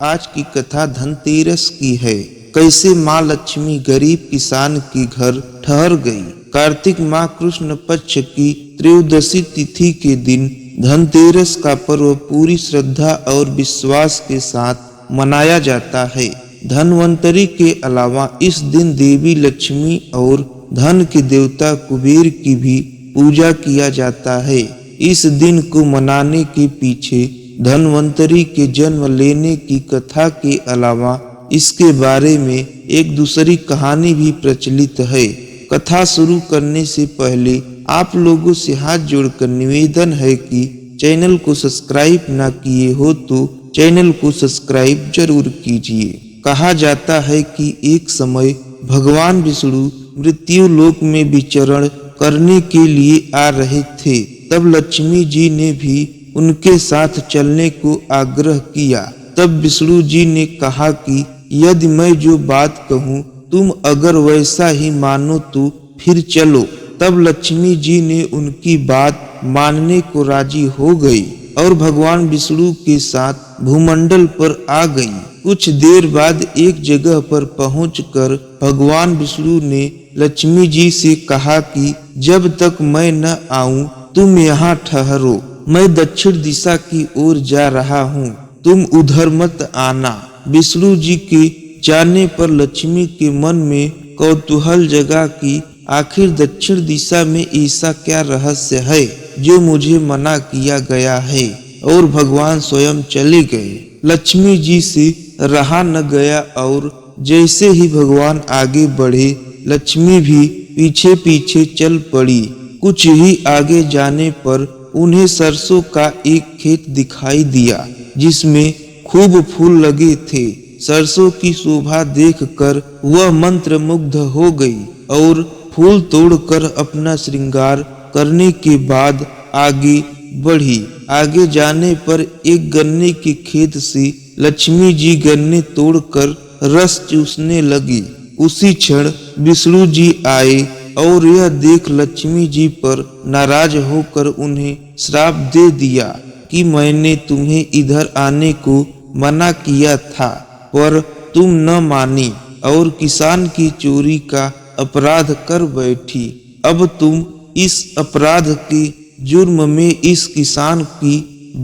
आज की कथा धनतेरस की है। कैसे माँ लक्ष्मी गरीब किसान के घर ठहर गई। कार्तिक माह कृष्ण पक्ष की त्रयोदशी तिथि के दिन धनतेरस का पर्व पूरी श्रद्धा और विश्वास के साथ मनाया जाता है। धनवंतरी के अलावा इस दिन देवी लक्ष्मी और धन के देवता कुबेर की भी पूजा किया जाता है। इस दिन को मनाने के पीछे धनवंतरी के जन्म लेने की कथा के अलावा इसके बारे में एक दूसरी कहानी भी प्रचलित है। कथा शुरू करने से पहले आप लोगों से हाथ जोड़कर निवेदन है कि चैनल को सब्सक्राइब ना किए हो तो चैनल को सब्सक्राइब जरूर कीजिए। कहा जाता है कि एक समय भगवान विष्णु मृत्यु लोक में विचरण करने के लिए आ रहे थे। तब लक्ष्मी जी ने भी उनके साथ चलने को आग्रह किया। तब विष्णु जी ने कहा कि यदि मैं जो बात कहूँ तुम अगर वैसा ही मानो तो फिर चलो। तब लक्ष्मी जी ने उनकी बात मानने को राजी हो गई और भगवान विष्णु के साथ भूमंडल पर आ गई। कुछ देर बाद एक जगह पर पहुंचकर भगवान विष्णु ने लक्ष्मी जी से कहा कि जब तक मैं न आऊं तुम यहाँ ठहरो। मैं दक्षिण दिशा की ओर जा रहा हूँ, तुम उधर मत आना। विष्णु जी के जाने पर लक्ष्मी के मन में कौतूहल जगा कि आखिर दक्षिण दिशा में ऐसा क्या रहस्य है जो मुझे मना किया गया है, और भगवान स्वयं चले गए। लक्ष्मी जी से रहा न गया और जैसे ही भगवान आगे बढ़े लक्ष्मी भी पीछे पीछे चल पड़ी। कुछ ही आगे जाने पर उन्हें सरसों का एक खेत दिखाई दिया जिसमें खूब फूल लगे थे। सरसों की शोभा देखकर वह मंत्र मुग्ध हो गई और फूल तोड़कर अपना श्रृंगार करने के बाद आगे बढ़ी। आगे जाने पर एक गन्ने के खेत से लक्ष्मी जी गन्ने तोड़कर रस चूसने लगी। उसी क्षण विष्णु जी आए और यह देख लक्ष्मी जी पर नाराज होकर उन्हें श्राप दे दिया कि मैंने तुम्हें इधर आने को मना किया था पर तुम न मानी और किसान की चोरी का अपराध कर बैठी। अब तुम इस अपराध के जुर्म में इस किसान की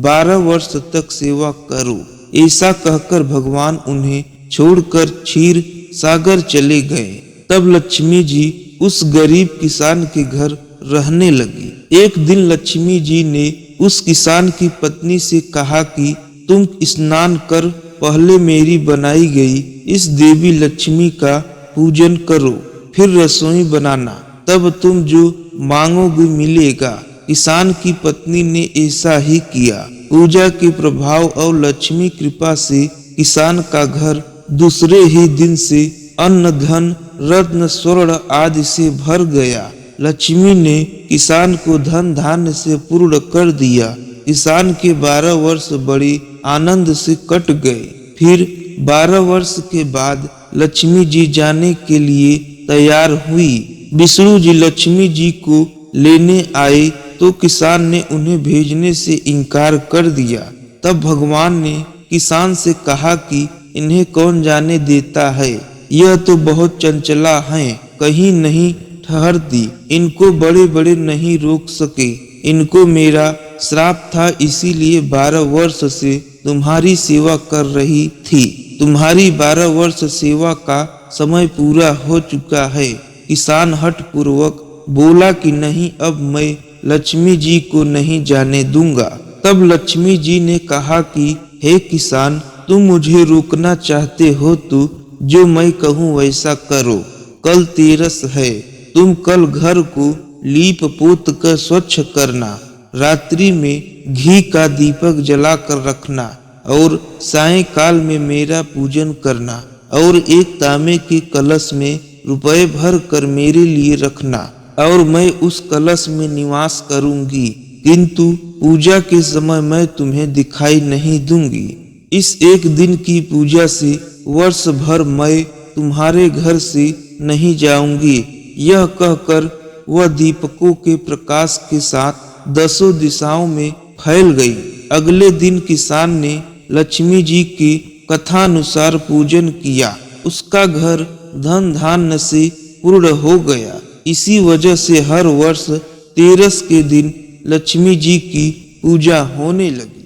12 वर्ष तक सेवा करो। ऐसा कहकर भगवान उन्हें छोड़कर क्षीर सागर चले गए। तब लक्ष्मी जी उस गरीब किसान के घर रहने लगी। एक दिन लक्ष्मी जी ने उस किसान की पत्नी से कहा कि तुम स्नान कर पहले मेरी बनाई गई इस देवी लक्ष्मी का पूजन करो, फिर रसोई बनाना, तब तुम जो मांगोगे मिलेगा। किसान की पत्नी ने ऐसा ही किया। पूजा के प्रभाव और लक्ष्मी कृपा से किसान का घर दूसरे ही दिन से अन्न धन रत्न स्वर्ण आदि से भर गया। लक्ष्मी ने किसान को धन धान्य से पूर्ण कर दिया। किसान के 12 वर्ष बड़े आनंद से कट गए। फिर 12 वर्ष के बाद लक्ष्मी जी जाने के लिए तैयार हुई। विष्णु जी लक्ष्मी जी को लेने आए तो किसान ने उन्हें भेजने से इनकार कर दिया। तब भगवान ने किसान से कहा कि इन्हें कौन जाने देता है, यह तो बहुत चंचला हैं, कहीं नहीं ठहरती, इनको बड़े बड़े नहीं रोक सके। इनको मेरा श्राप था, इसीलिए 12 वर्ष से तुम्हारी सेवा कर रही थी। तुम्हारी 12 वर्ष सेवा का समय पूरा हो चुका है। किसान हठ पूर्वक बोला कि नहीं, अब मैं लक्ष्मी जी को नहीं जाने दूंगा। तब लक्ष्मी जी ने कहा कि हे किसान, तुम मुझे रोकना चाहते हो तो जो मैं कहूँ वैसा करो। कल तेरस है, तुम कल घर को लीप पोत कर स्वच्छ करना, रात्रि में घी का दीपक जलाकर रखना और सायंकाल में मेरा पूजन करना और एक तांबे के कलश में रुपए भर कर मेरे लिए रखना और मैं उस कलश में निवास करूंगी, किंतु पूजा के समय मैं तुम्हें दिखाई नहीं दूंगी। इस एक दिन की पूजा से वर्ष भर मैं तुम्हारे घर से नहीं जाऊंगी। यह कहकर वह दीपकों के प्रकाश के साथ 10 दिशाओं में फैल गई। अगले दिन किसान ने लक्ष्मी जी के कथानुसार पूजन किया, उसका घर धन धान्य से पूर्ण हो गया। इसी वजह से हर वर्ष तेरस के दिन लक्ष्मी जी की पूजा होने लगी।